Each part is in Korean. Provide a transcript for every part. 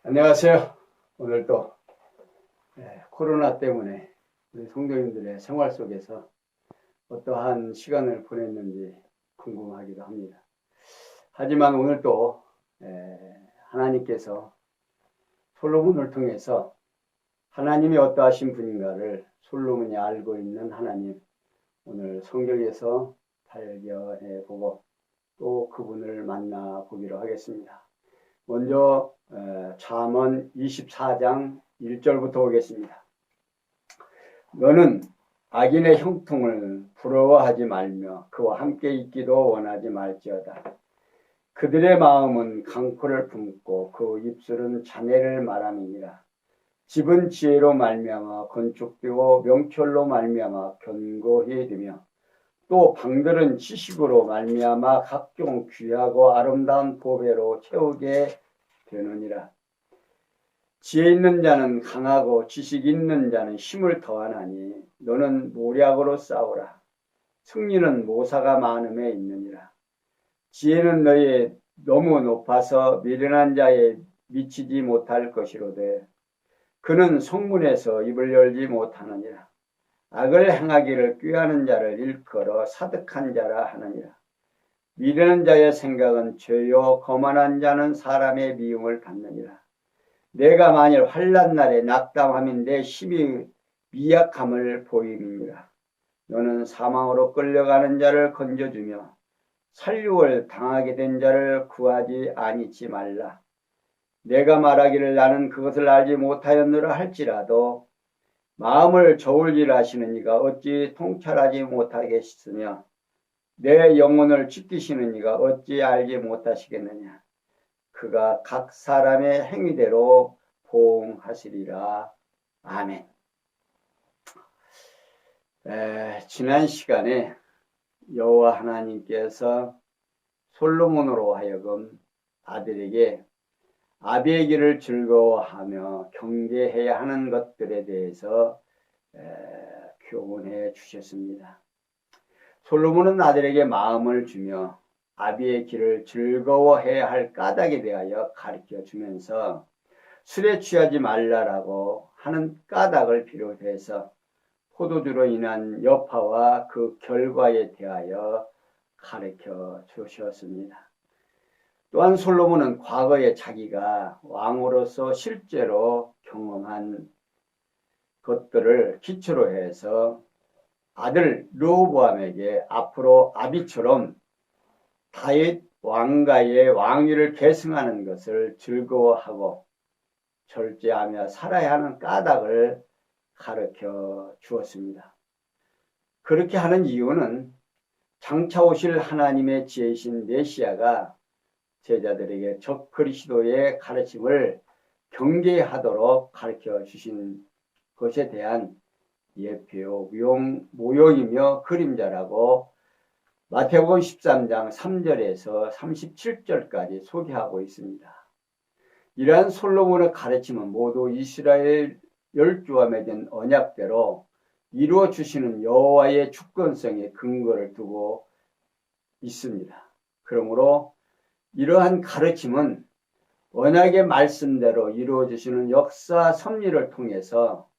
안녕하세요. 오늘 또 코로나 때문에 우리 성도님들의 생활 속에서 어떠한 시간을 보냈는지 궁금하기도 합니다. 하지만 오늘 또 하나님께서 솔로몬을 통해서 하나님이 어떠하신 분인가를 솔로몬이 알고 있는 하나님, 오늘 성경에서 발견해 보고 또 그분을 만나 보기로 하겠습니다. 먼저 잠언 24장 1절부터 보겠습니다. 너는 악인의 형통을 부러워하지 말며 그와 함께 있기도 원하지 말지어다. 그들의 마음은 강포를 품고 그 입술은 잔해를 말함이니라. 집은 지혜로 말미암아 건축되고 명철로 말미암아 견고히 되며 또 방들은 지식으로 말미암아 각종 귀하고 아름다운 보배로 채우게 되느니라. 지혜 있는 자는 강하고 지식 있는 자는 힘을 더하나니 너는 모략으로 싸우라. 승리는 모사가 많음에 있느니라. 지혜는 너의 너무 높아서 미련한 자에 미치지 못할 것이로되 그는 성문에서 입을 열지 못하느니라. 악을 행하기를 꾀하는 자를 일컬어 사득한 자라 하느니라. 미련한 자의 생각은 죄요 거만한 자는 사람의 미움을 받느니라. 내가 만일 환난 날에 낙담하면 내 힘이 미약함을 보임이니라. 너는 사망으로 끌려가는 자를 건져주며 살육을 당하게 된 자를 구하지 아니치 말라. 내가 말하기를 나는 그것을 알지 못하였노라 할지라도 마음을 저울질하시는 이가 어찌 통찰하지 못하겠으며 내 영혼을 지키시는 이가 어찌 알지 못하시겠느냐. 그가 각 사람의 행위대로 보응하시리라. 아멘. 지난 시간에 여호와 하나님께서 솔로몬으로 하여금 아들에게 아비에게를 즐거워하며 경계해야 하는 것들에 대해서 교훈해 주셨습니다. 솔로몬은 아들에게 마음을 주며 아비의 길을 즐거워해야 할 까닭에 대하여 가르쳐 주면서 술에 취하지 말라라고 하는 까닭을 비롯해서 포도주로 인한 여파와 그 결과에 대하여 가르쳐 주셨습니다. 또한 솔로몬은 과거에 자기가 왕으로서 실제로 경험한 것들을 기초로 해서 아들 르호보암에게 앞으로 아비처럼 다윗 왕가의 왕위를 계승하는 것을 즐거워하고 절제하며 살아야 하는 까닭을 가르쳐 주었습니다. 그렇게 하는 이유는 장차 오실 하나님의 지혜이신 메시아가 제자들에게 적 그리스도의 가르침을 경계하도록 가르쳐 주신 것에 대한 예표, 모형이며 그림자라고 마태복음 13장 3절에서 37절까지 소개하고 있습니다. 이러한 솔로몬의 가르침은 모두 이스라엘 열조와 맺은 언약대로 이루어 주시는 여호와의 주권성에 근거를 두고 있습니다. 그러므로 이러한 가르침은 언약의 말씀대로 이루어 주시는 역사 섭리를 통해서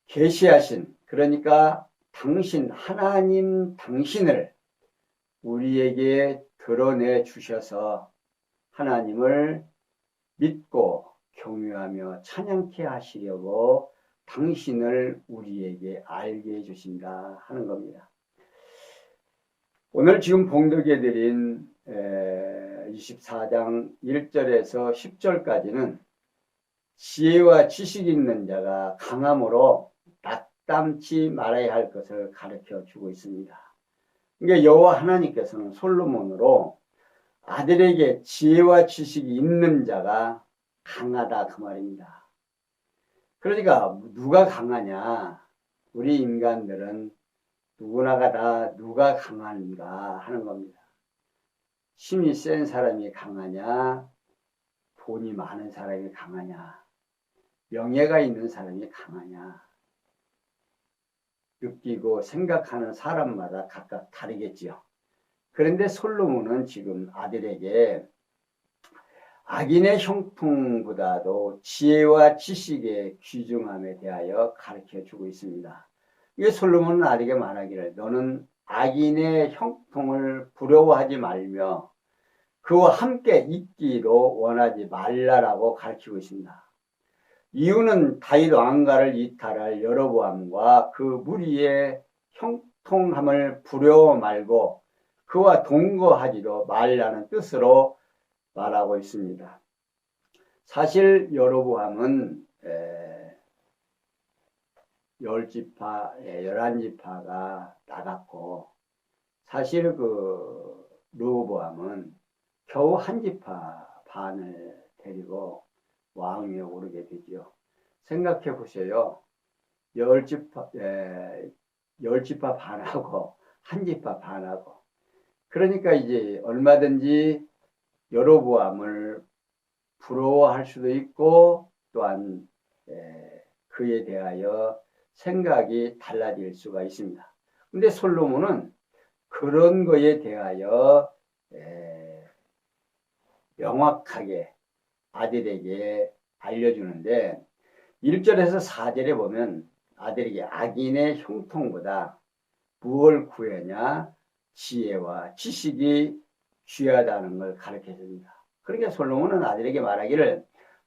계시하신, 그러니까 당신 하나님 당신을 우리에게 드러내 주셔서 하나님을 믿고 경외하며 찬양케 하시려고 당신을 우리에게 알게 해주신다 하는 겁니다. 오늘 지금 봉독해 드린 24장 1절에서 10절까지는 지혜와 지식 있는 자가 강함으로 낙담치 말아야 할 것을 가르쳐 주고 있습니다. 그러니까 여호와 하나님께서는 솔로몬으로 아들에게 지혜와 지식이 있는 자가 강하다 그 말입니다. 그러니까 누가 강하냐? 우리 인간들은 누구나가 다 누가 강한가 하는 겁니다. 힘이 센 사람이 강하냐? 돈이 많은 사람이 강하냐? 명예가 있는 사람이 강하냐? 느끼고 생각하는 사람마다 각각 다르겠지요. 그런데 솔로몬은 지금 아들에게 악인의 형통보다도 지혜와 지식의 귀중함에 대하여 가르쳐 주고 있습니다. 이게 솔로몬은 아들에게 말하기를 너는 악인의 형통을 부러워하지 말며 그와 함께 있기로 원하지 말라라고 가르치고 있습니다. 이유는 다윗 왕가를 이탈할 여로보암과 그 무리의 형통함을 부러워 말고 그와 동거하지도 말라는 뜻으로 말하고 있습니다. 사실 여로보암은 11지파가 나갔고 사실 그 르호보암은 겨우 한 지파 반을 데리고 왕위에 오르게 되죠. 생각해 보세요. 10지파 반하고 한 지파 반하고 그러니까 이제 얼마든지 여로보암을 부러워할 수도 있고 또한 그에 대하여 생각이 달라질 수가 있습니다. 근데 솔로몬은 그런 거에 대하여 명확하게 아들에게 알려주는데 1절에서 4절에 보면 아들에게 악인의 형통보다 무엇을 구하냐 지혜와 지식이 귀하다는 걸 가르쳐줍니다. 그러니까 솔로몬은 아들에게 말하기를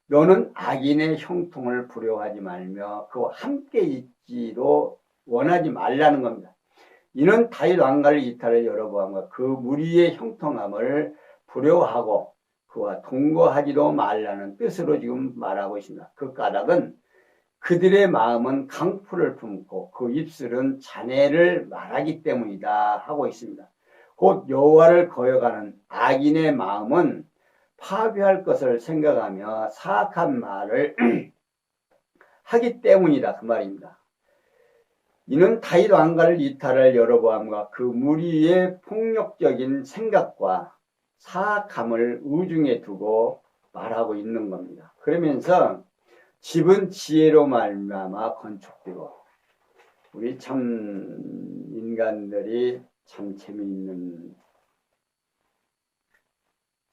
너는 악인의 형통을 부러워하지 말며 그와 함께 있기로 원하지 말라는 겁니다. 이는 다윗 왕가를 이탈할 여로보암과 그 무리의 형통함을 부러워하고 그와 동거하지도 말라는 뜻으로 지금 말하고 있습니다. 그 까닭은 그들의 마음은 강포를 품고 그 입술은 잔해를 말하기 때문이다 하고 있습니다. 곧 여호와를 거역하는 악인의 마음은 파괴할 것을 생각하며 사악한 말을 하기 때문이다 그 말입니다. 이는 다윗 왕가를 이탈할 여로보암과 그 무리의 폭력적인 생각과 사악함을 의중에 두고 말하고 있는 겁니다. 그러면서 집은 지혜로 말미암아 건축되고 우리 참 인간들이 참 재미있는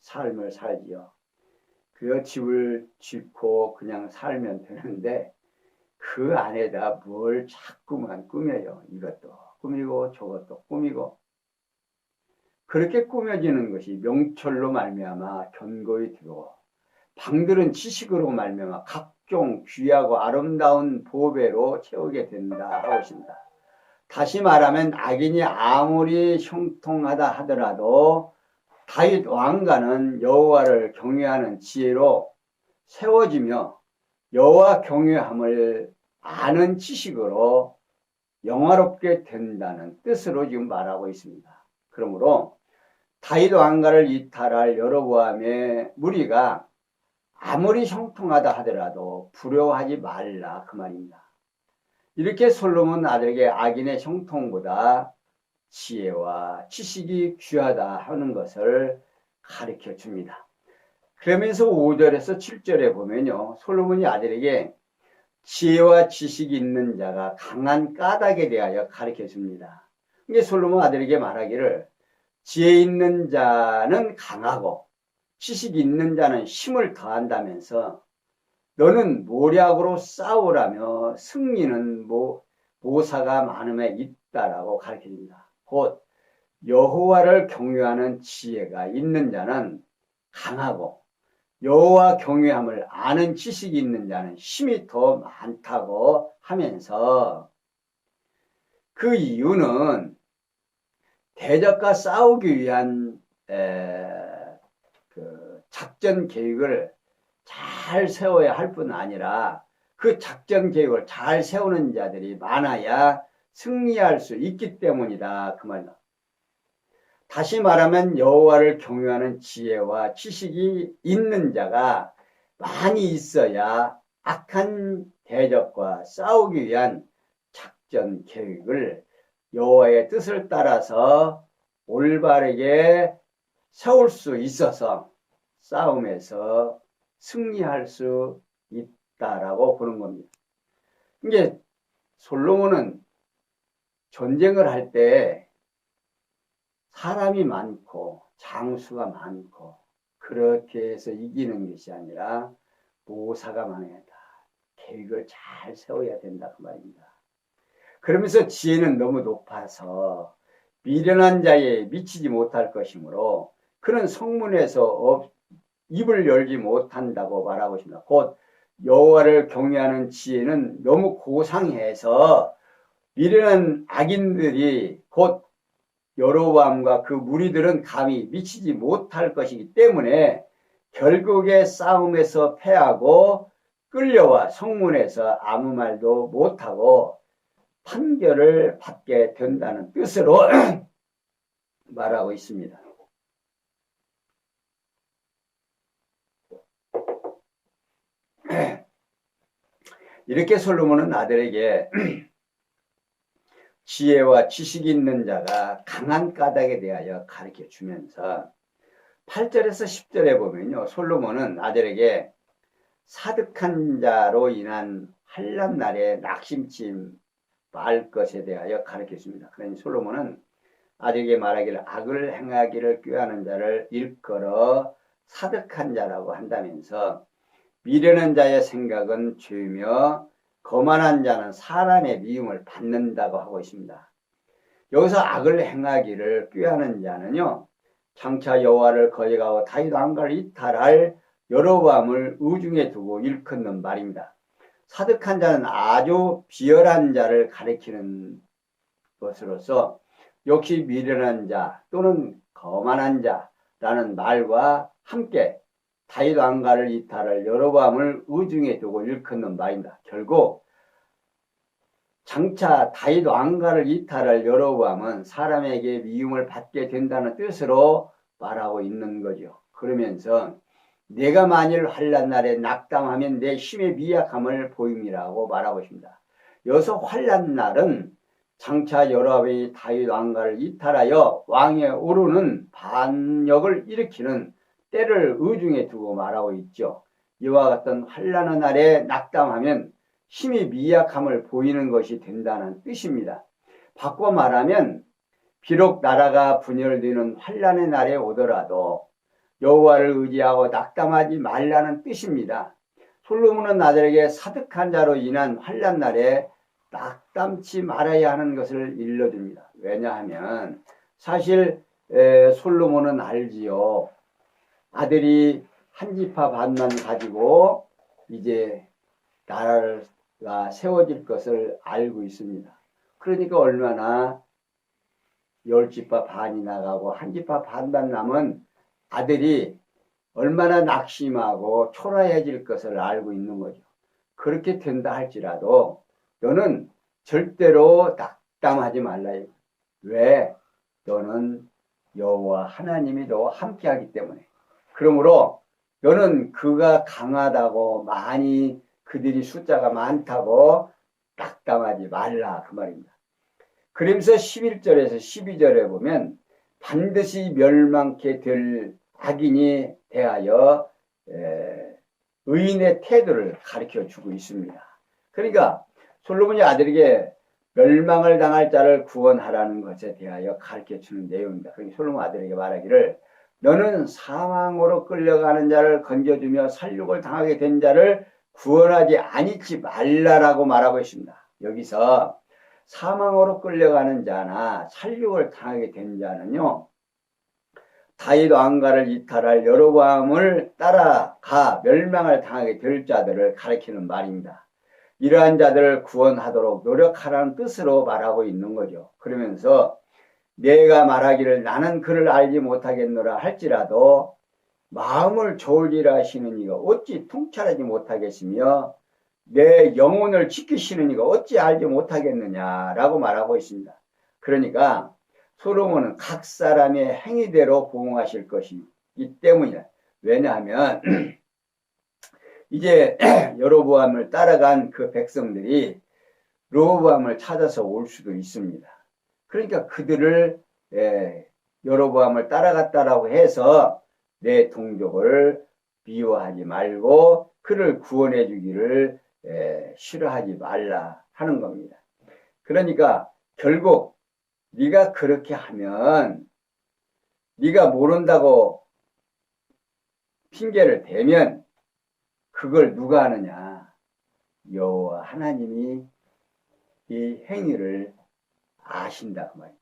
삶을 살지요. 그 집을 짓고 그냥 살면 되는데 그 안에다 뭘 자꾸만 꾸며요. 이것도 꾸미고 저것도 꾸미고 그렇게 꾸며지는 것이 명철로 말미암아 견고히 되고 방들은 지식으로 말미암아 각종 귀하고 아름다운 보배로 채우게 된다 하고 있습니다. 다시 말하면 악인이 아무리 형통하다 하더라도 다윗 왕가는 여호와를 경외하는 지혜로 세워지며 여호와 경외함을 아는 지식으로 영화롭게 된다는 뜻으로 지금 말하고 있습니다. 그러므로 다윗 왕가를 이탈할 여로보암의 무리가 아무리 형통하다 하더라도 두려워하지 말라 그 말입니다. 이렇게 솔로몬 아들에게 악인의 형통보다 지혜와 지식이 귀하다 하는 것을 가르쳐 줍니다. 그러면서 5절에서 7절에 보면요, 솔로몬이 아들에게 지혜와 지식이 있는 자가 강한 까닭에 대하여 가르쳐 줍니다. 이게 솔로몬 아들에게 말하기를 지혜 있는 자는 강하고 지식이 있는 자는 힘을 더한다면서 너는 모략으로 싸우라며 승리는 모사가 많음에 있다라고 가르쳐 줍니다. 곧 여호와를 경외하는 지혜가 있는 자는 강하고 여호와 경외함을 아는 지식이 있는 자는 힘이 더 많다고 하면서 그 이유는 대적과 싸우기 위한 그 작전 계획을 잘 세워야 할 뿐 아니라 그 작전 계획을 잘 세우는 자들이 많아야 승리할 수 있기 때문이다 그 말이다. 다시 말하면 여호와를 경외하는 지혜와 지식이 있는 자가 많이 있어야 악한 대적과 싸우기 위한 작전 계획을 여호와의 뜻을 따라서 올바르게 세울 수 있어서 싸움에서 승리할 수 있다라고 보는 겁니다. 이게 솔로몬은 전쟁을 할 때 사람이 많고 장수가 많고 그렇게 해서 이기는 것이 아니라 모사가 망해다. 계획을 잘 세워야 된다 그 말입니다. 그러면서 지혜는 너무 높아서 미련한 자에 미치지 못할 것이므로 그는 성문에서 입을 열지 못한다고 말하고 있습니다. 곧 여호와를 경외하는 지혜는 너무 고상해서 미련한 악인들이 곧 여로보암과 그 무리들은 감히 미치지 못할 것이기 때문에 결국에 싸움에서 패하고 끌려와 성문에서 아무 말도 못하고 판결을 받게 된다는 뜻으로 말하고 있습니다. 이렇게 솔로몬은 아들에게 지혜와 지식이 있는 자가 강한 까닭에 대하여 가르쳐 주면서 8절에서 10절에 보면요. 솔로몬은 아들에게 사득한 자로 인한 환난 날에 낙심치 말 것에 대하여 가르쳐 줍니다. 그러니 솔로몬은 아들에게 말하기를 악을 행하기를 꾀하는 자를 일컬어 사득한 자라고 한다면서 미련한 자의 생각은 죄며 거만한 자는 사람의 미움을 받는다고 하고 있습니다. 여기서 악을 행하기를 꾀하는 자는요. 장차 여호와를 거역하고 다윗 왕가를 이탈할 여로보암을 의중에 두고 일컫는 말입니다. 사득한 자는 아주 비열한 자를 가리키는 것으로서 역시 미련한 자 또는 거만한 자라는 말과 함께 다윗 왕가를 이탈할 여로보암을 의중에 두고 일컫는 말입니다. 결국 장차 다윗 왕가를 이탈할 여로보암은 사람에게 미움을 받게 된다는 뜻으로 말하고 있는 거죠. 그러면서 내가 만일 환난 날에 낙담하면 내 힘의 미약함을 보임이라고 말하고 있습니다. 여기서 환난 날은 장차 여로보암이 다윗 왕가를 이탈하여 왕에 오르는 반역을 일으키는 때를 의중에 두고 말하고 있죠. 이와 같은 환난의 날에 낙담하면 힘이 미약함을 보이는 것이 된다는 뜻입니다. 바꿔 말하면 비록 나라가 분열되는 환난의 날에 오더라도 여호와를 의지하고 낙담하지 말라는 뜻입니다. 솔로몬은 아들에게 사득한 자로 인한 환난 날에 낙담치 말아야 하는 것을 일러줍니다. 왜냐하면 사실 솔로몬은 알지요. 아들이 한 지파 반만 가지고 이제 나라가 세워질 것을 알고 있습니다. 그러니까 얼마나 10지파 반이 나가고 한 지파 반만 남은 아들이 얼마나 낙심하고 초라해질 것을 알고 있는 거죠. 그렇게 된다 할지라도 너는 절대로 낙담하지 말라. 왜? 너는 여호와 하나님이 너와 함께하기 때문에. 그러므로 너는 그가 강하다고 많이 그들이 숫자가 많다고 낙담하지 말라 그 말입니다. 그러면서 11절에서 12절에 보면 반드시 멸망케 될 악인이 대하여 의인의 태도를 가르쳐 주고 있습니다. 그러니까 솔로몬이 아들에게 멸망을 당할 자를 구원하라는 것에 대하여 가르쳐 주는 내용입니다. 그러니까 솔로몬 아들에게 말하기를 너는 사망으로 끌려가는 자를 건져주며 살육을 당하게 된 자를 구원하지 아니지 말라라고 말하고 있습니다. 여기서 사망으로 끌려가는 자나 살육을 당하게 된 자는요. 다윗 왕가를 이탈할 여로보암을 따라가 멸망을 당하게 될 자들을 가리키는 말입니다. 이러한 자들을 구원하도록 노력하라는 뜻으로 말하고 있는 거죠. 그러면서 내가 말하기를 나는 그를 알지 못하겠노라 할지라도 마음을 조울리라 하시는 이가 어찌 통찰하지 못하겠으며 내 영혼을 지키시는 이가 어찌 알지 못하겠느냐라고 말하고 있습니다. 그러니까 솔로몬은 각 사람의 행위대로 보응하실 것이기 때문이다. 왜냐하면 이제 여로보암을 따라간 그 백성들이 르호보암을 찾아서 올 수도 있습니다. 그러니까 그들을 여로보암을 따라갔다라고 해서 내 동족을 미워하지 말고 그를 구원해 주기를 싫어하지 말라 하는 겁니다. 그러니까 결국 네가 그렇게 하면 네가 모른다고 핑계를 대면 그걸 누가 하느냐? 여호와 하나님이 이 행위를 아신다 그 말이다.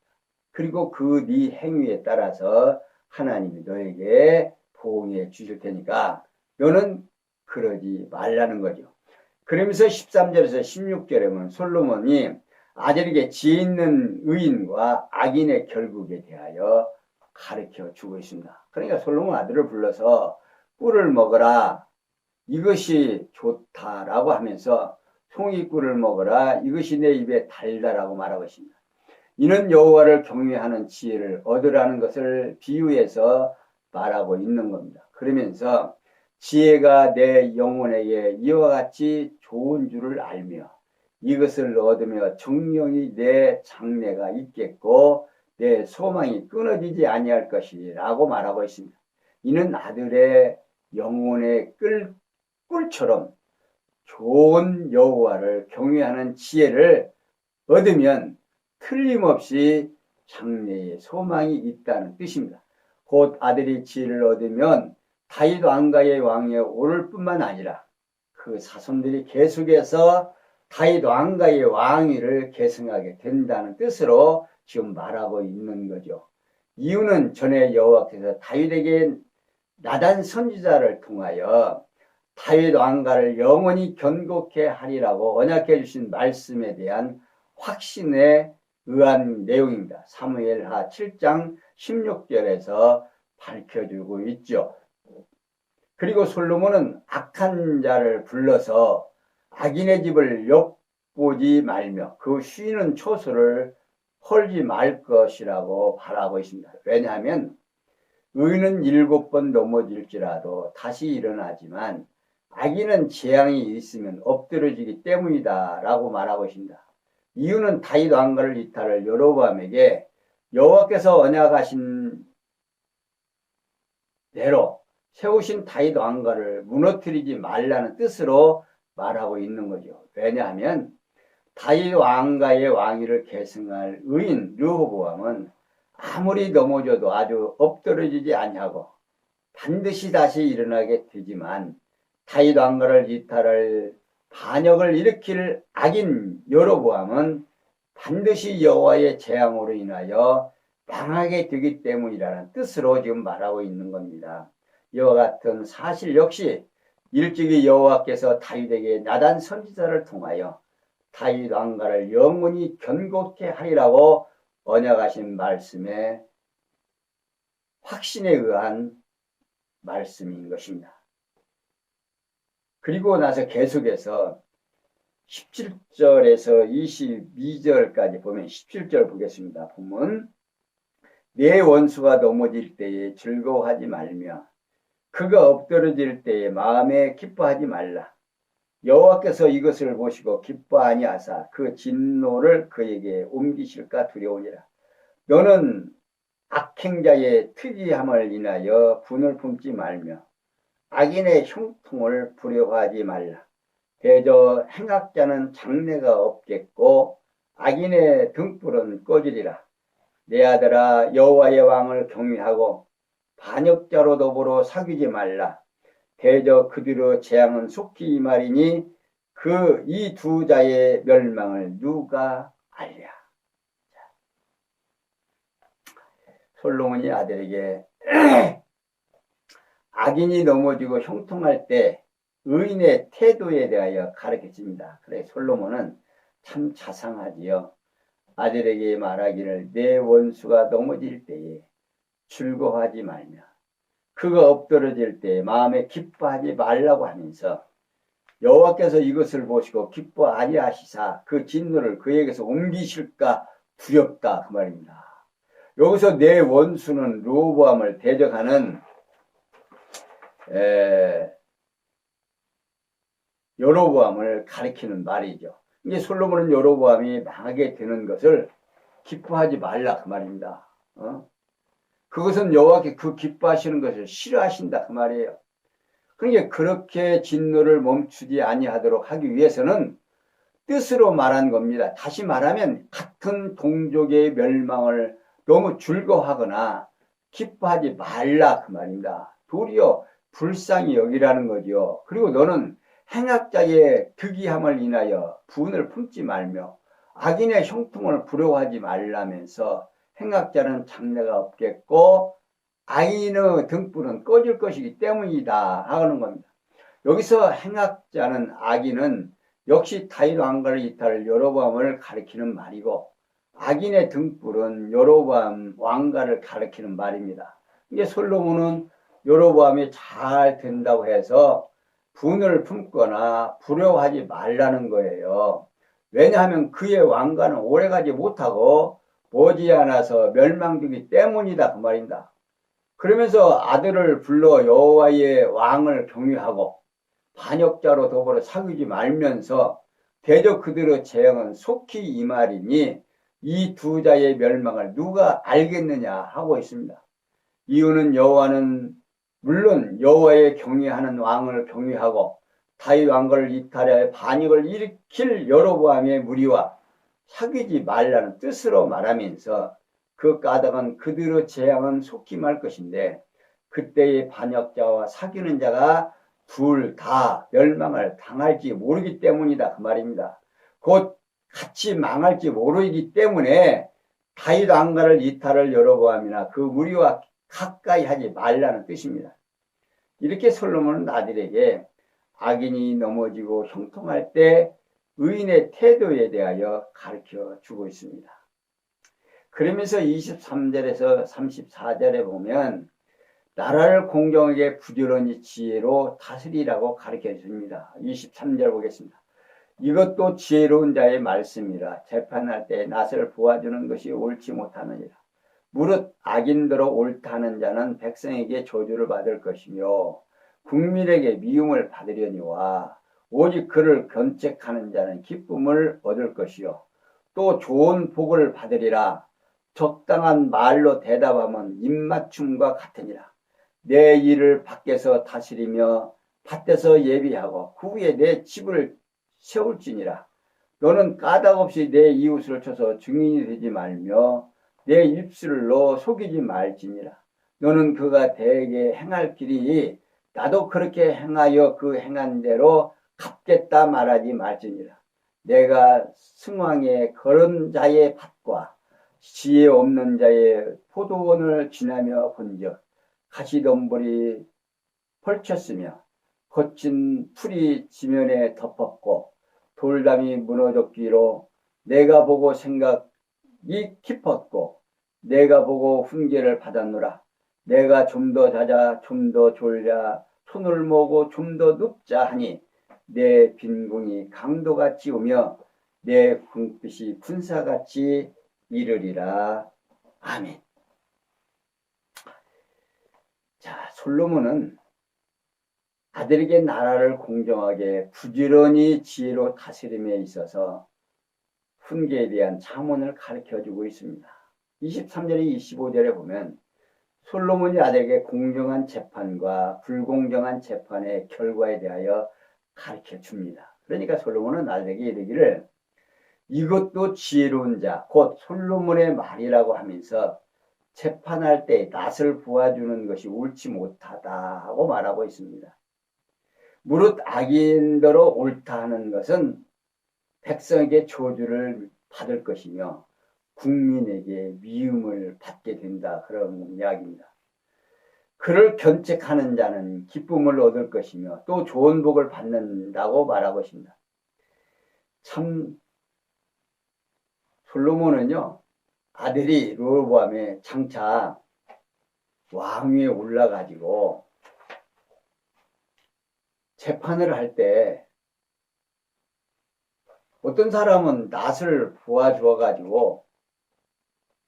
그리고 그 네 행위에 따라서 하나님이 너에게 보응해 주실 테니까 너는 그러지 말라는 거죠. 그러면서 13절에서 16절에 보면 솔로몬이 아들에게 지혜 있는 의인과 악인의 결국에 대하여 가르쳐 주고 있습니다. 그러니까 솔로몬 아들을 불러서 꿀을 먹어라. 이것이 좋다라고 하면서 송이꿀을 먹어라. 이것이 내 입에 달다라고 말하고 있습니다. 이는 여호와를 경외하는 지혜를 얻으라는 것을 비유해서 말하고 있는 겁니다. 그러면서 지혜가 내 영혼에게 이와 같이 좋은 줄을 알며 이것을 얻으며 정령이 내 장래가 있겠고 내 소망이 끊어지지 아니할 것이라고 말하고 있습니다. 이는 아들의 영혼의 꿀처럼 좋은 여호와를 경외하는 지혜를 얻으면 틀림없이 장래에 소망이 있다는 뜻입니다. 곧 아들이 지혜를 얻으면 다윗 왕가의 왕에 오를 뿐만 아니라 그 자손들이 계속해서 다윗 왕가의 왕위를 계승하게 된다는 뜻으로 지금 말하고 있는 거죠. 이유는 전에 여호와께서 다윗에게 나단 선지자를 통하여 다윗 왕가를 영원히 견고케 하리라고 언약해 주신 말씀에 대한 확신에 의한 내용입니다. 사무엘하 7장 16절에서 밝혀주고 있죠. 그리고 솔로몬은 악한 자를 불러서 악인의 집을 엿보지 말며 그 쉬는 초소를 헐지 말 것이라고 바라고 있습니다. 왜냐하면 의인은 7번 넘어질지라도 다시 일어나지만 악인은 재앙이 있으면 엎드러지기 때문이다 라고 말하고 있습니다. 이유는 다윗 왕가를 이탈을 여로보암에게 여호와께서 언약하신 대로 세우신 다윗 왕가를 무너뜨리지 말라는 뜻으로 말하고 있는 거죠. 왜냐하면 다윗 왕가의 왕위를 계승할 의인 르호보암은 아무리 넘어져도 아주 엎드러지지 아니하고 반드시 다시 일어나게 되지만 다윗 왕가를 이탈할 반역을 일으킬 악인 여로보암은 반드시 여호와의 재앙으로 인하여 망하게 되기 때문이라는 뜻으로 지금 말하고 있는 겁니다. 이와 같은 사실 역시 일찍이 여호와께서 다윗에게 나단 선지자를 통하여 다윗 왕가를 영원히 견고케 하리라고 언약하신 말씀에 확신에 의한 말씀인 것입니다. 그리고 나서 계속해서 17절에서 22절까지 보면 17절 보겠습니다. 보면 내 원수가 넘어질 때에 즐거워하지 말며 그가 엎드러질 때에 마음에 기뻐하지 말라. 여호와께서 이것을 보시고 기뻐 아니하사 그 진노를 그에게 옮기실까 두려우니라. 너는 악행자의 특이함을 인하여 분을 품지 말며 악인의 형통을 두려워하지 말라. 대저 행악자는 장래가 없겠고 악인의 등불은 꺼지리라. 내 아들아 여호와의 왕을 경외하고 반역자로 더불어 사귀지 말라. 대저 그들의 재앙은 속히 임하리니 그 이 두 자의 멸망을 누가 알랴. 솔로몬이 아들에게 악인이 넘어지고 형통할 때 의인의 태도에 대하여 가르쳐줍니다. 그래 솔로몬은 참 자상하지요. 아들에게 말하기를 내 원수가 넘어질 때에 즐거워하지 말며 그가 엎드러질 때에 마음에 기뻐하지 말라고 하면서 여호와께서 이것을 보시고 기뻐 아니하시사 그 진노를 그에게서 옮기실까 두렵다 그 말입니다. 여기서 내 원수는 르호보암을 대적하는 여로보암을 가리키는 말이죠. 이게 솔로몬은 여로보암이 망하게 되는 것을 기뻐하지 말라 그 말입니다. 그것은 여호와께 그 기뻐하시는 것을 싫어하신다 그 말이에요. 그러니까 그렇게 진노를 멈추지 아니하도록 하기 위해서는 뜻으로 말한 겁니다. 다시 말하면 같은 동족의 멸망을 너무 즐거워하거나 기뻐하지 말라 그 말입니다. 도리어 불쌍히 여기라는 거죠. 그리고 너는 행악자의 특이함을 인하여 분을 품지 말며 악인의 형통을 부러워하지 말라면서 행악자는 장래가 없겠고 악인의 등불은 꺼질 것이기 때문이다 하는 겁니다. 여기서 행악자는 악인은 역시 다윗 왕가를 이탈을 여로보암을 가리키는 말이고 악인의 등불은 여로보암 왕가를 가리키는 말입니다. 이게 솔로몬은 여로보암이 잘 된다고 해서 분을 품거나 부러워하지 말라는 거예요. 왜냐하면 그의 왕가는 오래가지 못하고 머지않아서 멸망되기 때문이다 그 말입니다. 그러면서 아들을 불러 여호와의 왕을 경유하고 반역자로 더불어 사귀지 말면서 대저 그들의 재앙은 속히 임하리니 이 두 자의 멸망을 누가 알겠느냐 하고 있습니다. 이유는 여호와는 물론 여호와의 경외하는 왕을 경외하고 다윗 왕가를 이탈하여 반역을 일으킬 여로보암의 무리와 사귀지 말라는 뜻으로 말하면서 그 까닭은 그들의 재앙은 속히 말 것인데 그때의 반역자와 사귀는 자가 둘 다 멸망을 당할지 모르기 때문이다 그 말입니다. 곧 같이 망할지 모르기 때문에 다윗 왕가를 이탈을 여로보암이나 그 무리와 가까이 하지 말라는 뜻입니다. 이렇게 솔로몬은 아들에게 악인이 넘어지고 형통할 때 의인의 태도에 대하여 가르쳐 주고 있습니다. 그러면서 23절에서 34절에 보면 나라를 공정하게 부지런히 지혜로 다스리라고 가르쳐 줍니다. 23절 보겠습니다. 이것도 지혜로운 자의 말씀이라 재판할 때 낯을 보아주는 것이 옳지 못하느니라. 무릇 악인대로 옳다는 자는 백성에게 저주를 받을 것이며 국민에게 미움을 받으려니와 오직 그를 견책하는 자는 기쁨을 얻을 것이요 또 좋은 복을 받으리라. 적당한 말로 대답하면 입맞춤과 같으니라. 내 일을 밖에서 다스리며 밭에서 예비하고 그 후에 내 집을 세울지니라. 너는 까닭없이 내 이웃을 쳐서 증인이 되지 말며 내 입술로 속이지 말지니라. 너는 그가 대개 행할 길이 나도 그렇게 행하여 그 행한 대로 갚겠다 말하지 말지니라. 내가 승왕의 걸은 자의 밭과 지혜 없는 자의 포도원을 지나며 본즉 가시덤불이 펼쳤으며 거친 풀이 지면에 덮었고 돌담이 무너졌기로 내가 보고 생각이 깊었고 내가 보고 훈계를 받았노라. 내가 좀 더 자자 좀 더 졸자 손을 모으고 좀 더 눕자 하니 내 빈궁이 강도같이 오며 내 궁빛이 군사같이 이르리라. 아멘. 자, 솔로몬은 아들에게 나라를 공정하게 부지런히 지혜로 다스림에 있어서 훈계에 대한 자문을 가르쳐주고 있습니다. 23절에 25절에 보면 솔로몬이 아들에게 공정한 재판과 불공정한 재판의 결과에 대하여 가르쳐줍니다. 그러니까 솔로몬은 아들에게 이르기를 이것도 지혜로운 자, 곧 솔로몬의 말이라고 하면서 재판할 때 낯을 보아주는 것이 옳지 못하다 하고 말하고 있습니다. 무릇 악인대로 옳다 하는 것은 백성에게 저주를 받을 것이며 국민에게 미움을 받게 된다 그런 이야기입니다. 그를 견책하는 자는 기쁨을 얻을 것이며 또 좋은 복을 받는다고 말하고 있습니다. 참 솔로몬은요 아들이 르호보암에 장차 왕위에 올라가지고 재판을 할 때 어떤 사람은 낯을 보아주어 가지고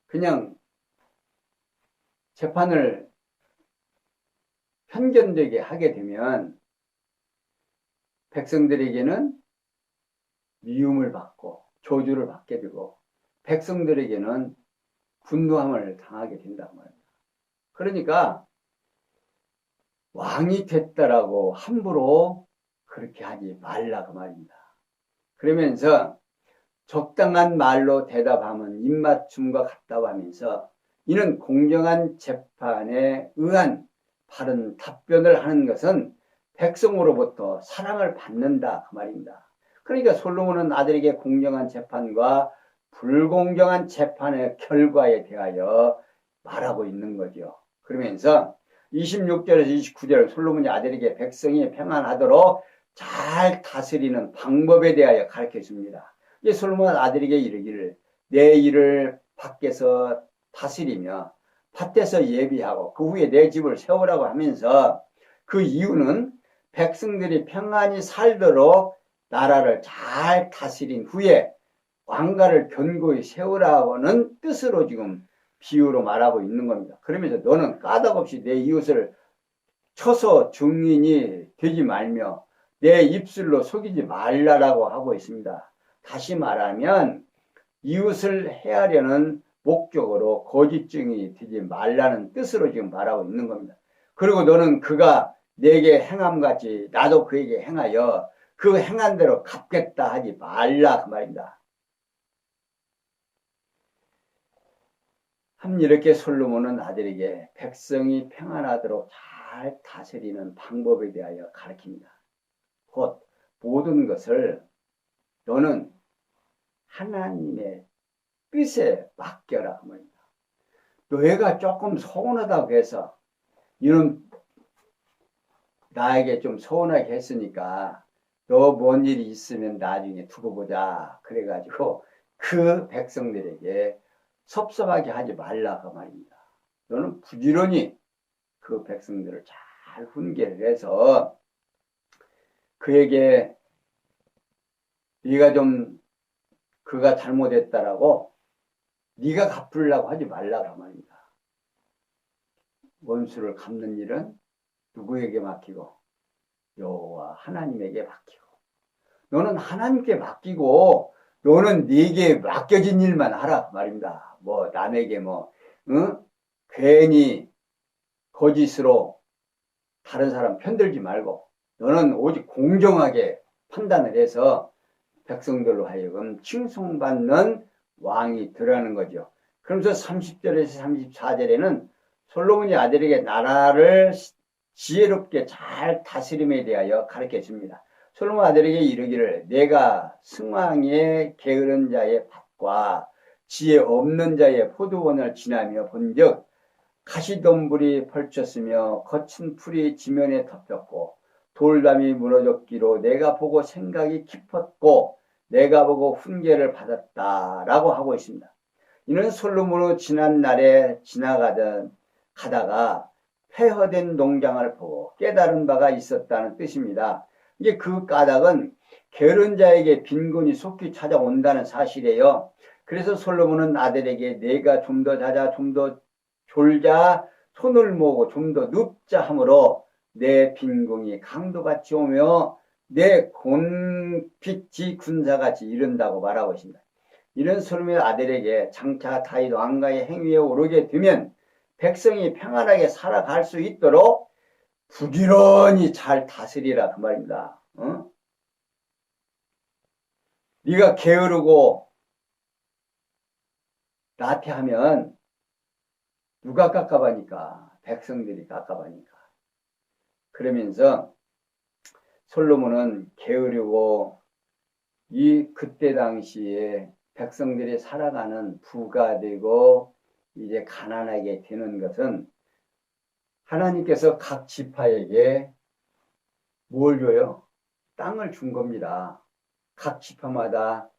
그냥 재판을 편견되게 하게 되면 백성들에게는 미움을 받고 저주를 받게 되고 백성들에게는 분노함을 당하게 된단 말입니다. 그러니까 왕이 됐다라고 함부로 그렇게 하지 말라 그 말입니다. 그러면서 적당한 말로 대답하면 입맞춤과 같다고 하면서 이는 공정한 재판에 의한 바른 답변을 하는 것은 백성으로부터 사랑을 받는다 그 말입니다. 그러니까 솔로몬은 아들에게 공정한 재판과 불공정한 재판의 결과에 대하여 말하고 있는 거죠. 그러면서 26절에서 29절 솔로몬이 아들에게 백성이 평안하도록 잘 다스리는 방법에 대하여 가르쳐 줍니다. 이제 솔로몬 아들에게 이르기를 내 일을 밖에서 다스리며 밭에서 예비하고 그 후에 내 집을 세우라고 하면서 그 이유는 백성들이 평안히 살도록 나라를 잘 다스린 후에 왕가를 견고히 세우라고는 뜻으로 지금 비유로 말하고 있는 겁니다. 그러면서 너는 까닭없이 내 이웃을 쳐서 증인이 되지 말며 내 입술로 속이지 말라라고 하고 있습니다. 다시 말하면 이웃을 해하려는 목적으로 거짓 증인이 되지 말라는 뜻으로 지금 말하고 있는 겁니다. 그리고 너는 그가 내게 행함같이 나도 그에게 행하여 그 행한 대로 갚겠다 하지 말라 그 말입니다. 이렇게 솔로몬은 아들에게 백성이 평안하도록 잘 다스리는 방법에 대하여 가르칩니다. 곧 모든 것을 너는 하나님의 뜻에 맡겨라 그 말입니다. 너희가 조금 서운하다고 해서 이런 나에게 좀 서운하게 했으니까 너 뭔 일이 있으면 나중에 두고 보자 그래가지고 그 백성들에게 섭섭하게 하지 말라고 말입니다. 너는 부지런히 그 백성들을 잘 훈계를 해서 그에게 네가 좀 그가 잘못했다라고 네가 갚으려고 하지 말라고 말입니다. 원수를 갚는 일은 누구에게 맡기고 여호와 하나님에게 맡기고 너는 하나님께 맡기고 너는 네게 맡겨진 일만 하라 말입니다. 뭐 남에게 괜히 거짓으로 다른 사람 편들지 말고 너는 오직 공정하게 판단을 해서 백성들로 하여금 칭송받는 왕이 되라는 거죠. 그러면서 30절에서 34절에는 솔로몬이 아들에게 나라를 지혜롭게 잘 다스림에 대하여 가르쳐 줍니다. 솔로몬 아들에게 이르기를 내가 승왕의 게으른 자의 밭과 지혜 없는 자의 포도원을 지나며 본즉 가시덤불이 펼쳤으며 거친 풀이 지면에 덮였고 돌담이 무너졌기로 내가 보고 생각이 깊었고 내가 보고 훈계를 받았다라고 하고 있습니다. 이는 솔로몬의 지난 날에 가다가 폐허된 농장을 보고 깨달은 바가 있었다는 뜻입니다. 이게 그 까닭은 게으른 자에게 빈곤이 속히 찾아온다는 사실이에요. 그래서 솔로몬은 아들에게 내가 좀 더 자자 좀 더 졸자 손을 모으고 좀 더 눕자 하므로 내 빈궁이 강도같이 오며 내 곤빛이 군사같이 이른다고 말하고 있습니다. 이런 솔로몬의 아들에게 장차 다윗 왕가의 행위에 오르게 되면 백성이 평안하게 살아갈 수 있도록 부지런히 잘 다스리라 그 말입니다. 네가 게으르고 나태하면 누가 깝깝하니까 백성들이 깝깝하니까. 그러면서 솔로몬은 게으르고 그때 당시에 백성들이 살아가는 부가 되고 이제 가난하게 되는 것은 하나님께서 각 지파에게 뭘 줘요? 땅을 준 겁니다. 각 지파마다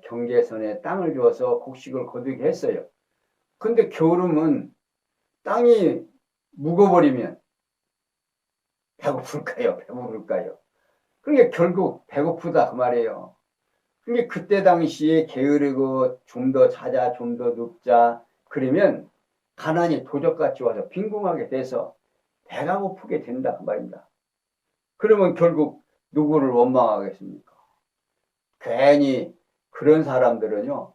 경계선에 땅을 주어서 곡식을 거두게 했어요. 근데 게으르면 땅이 묵어버리면 배고플까요? 배부를까요? 그러니까 결국 배고프다 그 말이에요. 그러니까 그때 당시에 게으르고 좀 더 자자 좀 더 눕자 그러면 가난이 도적같이 와서 빈궁하게 돼서 배가 고프게 된다 그 말입니다. 그러면 결국 누구를 원망하겠습니까? 괜히 그런 사람들은요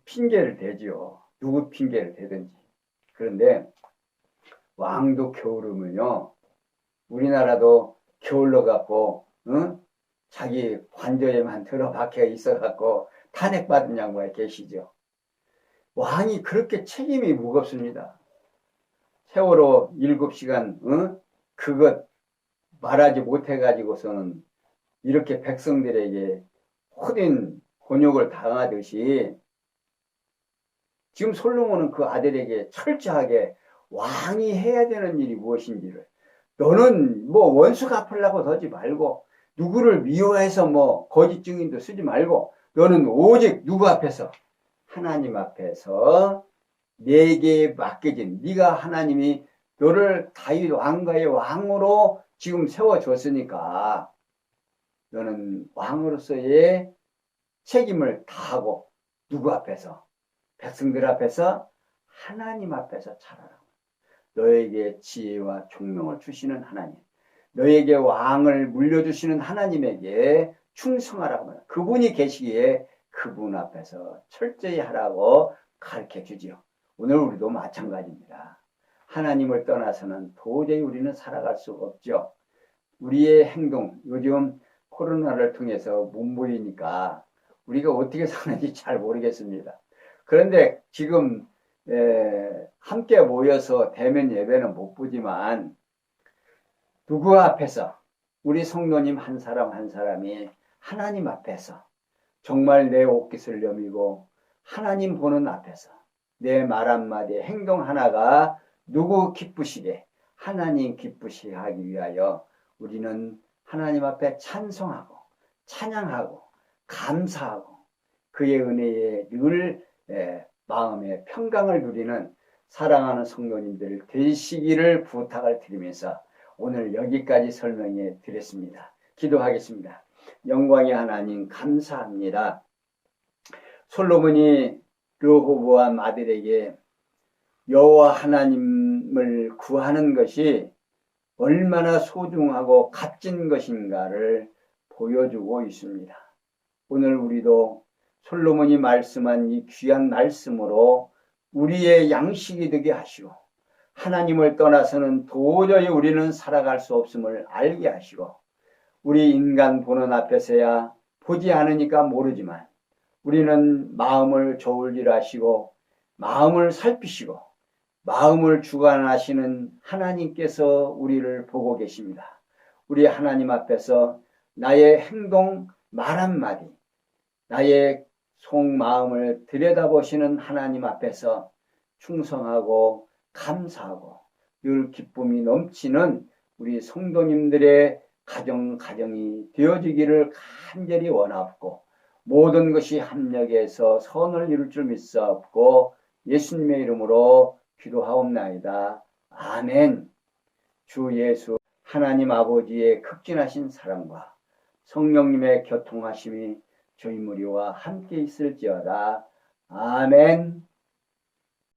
핑계를 대지요. 누구 핑계를 대든지. 그런데 왕도 게으르면요 우리나라도 게을러 갖고 자기 관저에만 들어박혀 있어 갖고 탄핵받은 양반이 계시죠. 왕이 그렇게 책임이 무겁습니다. 세월호 7시간 그것 말하지 못해가지고서는 이렇게 백성들에게 호된 곤욕을 당하듯이 지금 솔로몬은 그 아들에게 철저하게 왕이 해야 되는 일이 무엇인지를 너는 뭐 원수 갚으려고 하지 말고 누구를 미워해서 뭐 거짓 증인도 쓰지 말고 너는 오직 누구 앞에서 하나님 앞에서 내게 맡겨진 네가 하나님이 너를 다윗 왕가의 왕으로 지금 세워줬으니까 너는 왕으로서의 책임을 다하고 누구 앞에서 백성들 앞에서 하나님 앞에서 차라라. 너에게 지혜와 총명을 주시는 하나님, 너에게 왕을 물려주시는 하나님에게 충성하라고 합니다. 그분이 계시기에 그분 앞에서 철저히 하라고 가르쳐 주지요. 오늘 우리도 마찬가지입니다. 하나님을 떠나서는 도저히 우리는 살아갈 수가 없죠. 우리의 행동, 요즘 코로나를 통해서 못 보이니까 우리가 어떻게 사는지 잘 모르겠습니다. 그런데 지금 함께 모여서 대면 예배는 못 보지만 누구 앞에서 우리 성도님 한 사람 한 사람이 하나님 앞에서 정말 내 옷깃을 여미고 하나님 보는 앞에서 내 말 한마디 행동 하나가 누구 기쁘시게 하나님 기쁘시게 하기 위하여 우리는 하나님 앞에 찬송하고 찬양하고 감사하고 그의 은혜에 늘 마음의 평강을 누리는 사랑하는 성도님들 되시기를 부탁을 드리면서 오늘 여기까지 설명해 드렸습니다. 기도하겠습니다. 영광의 하나님 감사합니다. 솔로몬이 르호보암 아들에게 여호와 하나님을 구하는 것이 얼마나 소중하고 값진 것인가를 보여주고 있습니다. 오늘 우리도 솔로몬이 말씀한 이 귀한 말씀으로 우리의 양식이 되게 하시고 하나님을 떠나서는 도저히 우리는 살아갈 수 없음을 알게 하시고 우리 인간 보는 앞에서야 보지 않으니까 모르지만 우리는 마음을 저울질하시고 마음을 살피시고 마음을 주관하시는 하나님께서 우리를 보고 계십니다. 우리 하나님 앞에서 나의 행동 말 한마디 나의 속마음을 들여다보시는 하나님 앞에서 충성하고 감사하고 늘 기쁨이 넘치는 우리 성도님들의 가정이 되어지기를 간절히 원하옵고 모든 것이 합력해서 선을 이룰 줄 믿사옵고 예수님의 이름으로 기도하옵나이다. 아멘. 주 예수 하나님 아버지의 극진하신 사랑과 성령님의 교통하심이 저희 무리와 함께 있을지어다. 아멘.